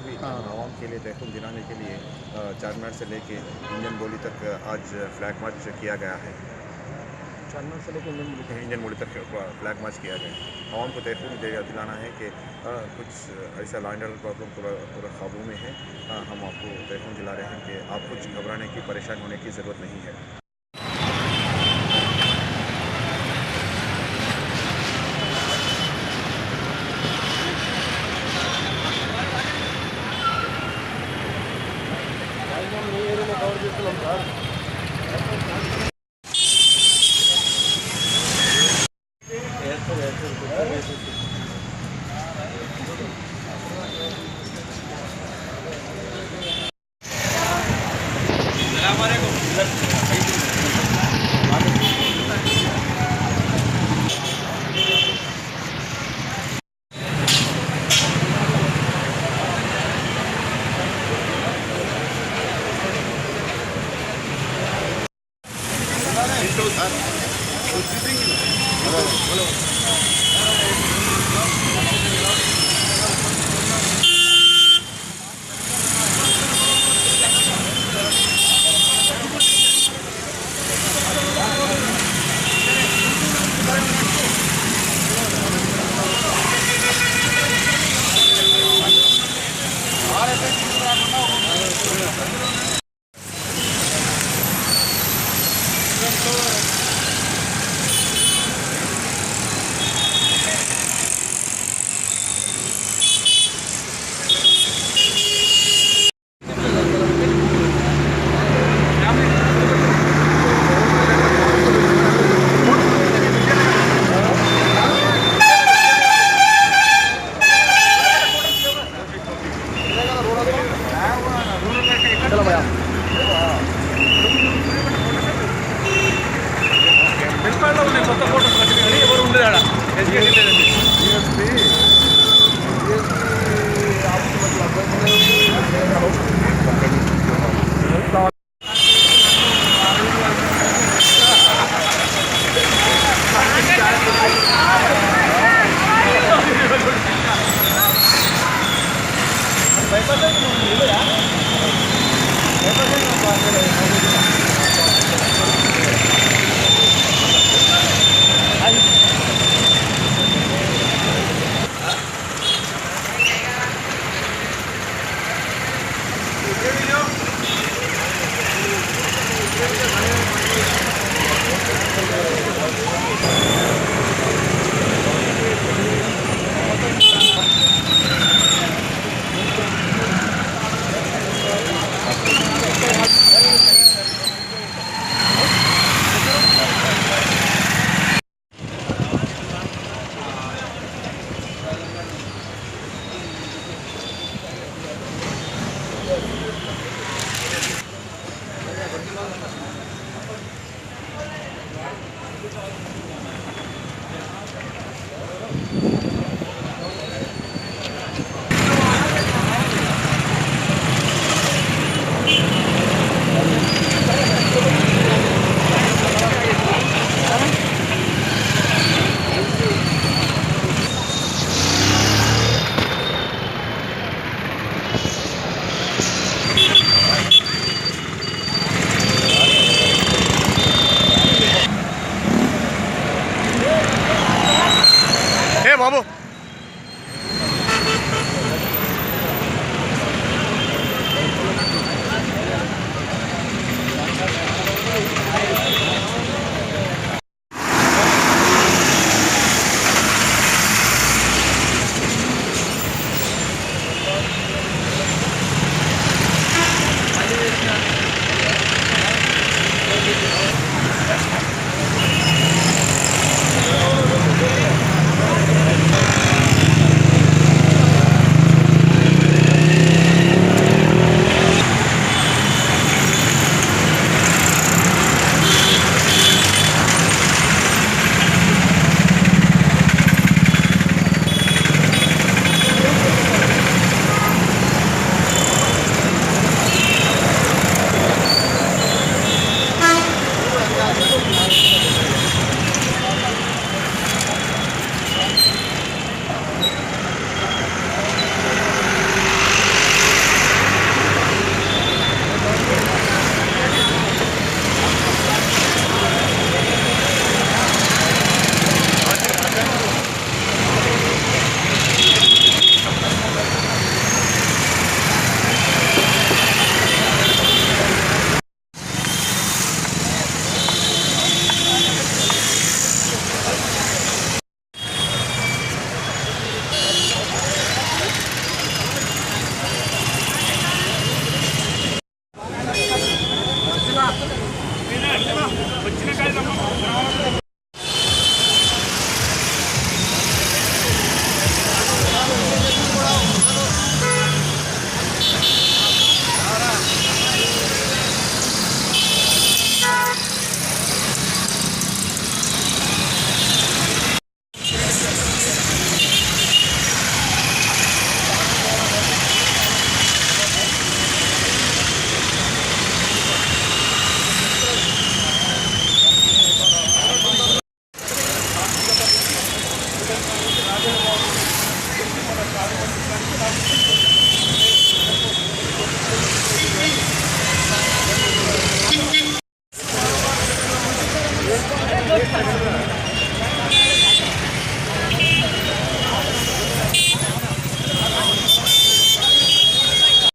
भी आवाम के लिए तहफ़्फ़ुज़ दिलाने के लिए चारमीनार से लेके इंजन बोली तक आज फ्लैग मार्च किया गया है। चारमीनार से लेकर इंजन बोली तक फ्लैग मार्च किया गया है। आवाम को तहफ़्फ़ुज़ दिलाना है कि कुछ ऐसा लॉ एंड ऑर्डर प्रॉब्लम पूरा काबू में है। हम आपको तहफ़्फ़ुज़ दिला रहे हैं कि आप कुछ घबराने की, परेशान होने की ज़रूरत नहीं है। కవర్ చేస్తున్నాం సార్. పెన్పాల్లో ఉన్నాయి కొత్త ఫోటోస్ కట్టిన కానీ ఎవరు ఉండదు ఆడ ఎడ్యుకేషన్ లేదండి. భయపడ్డా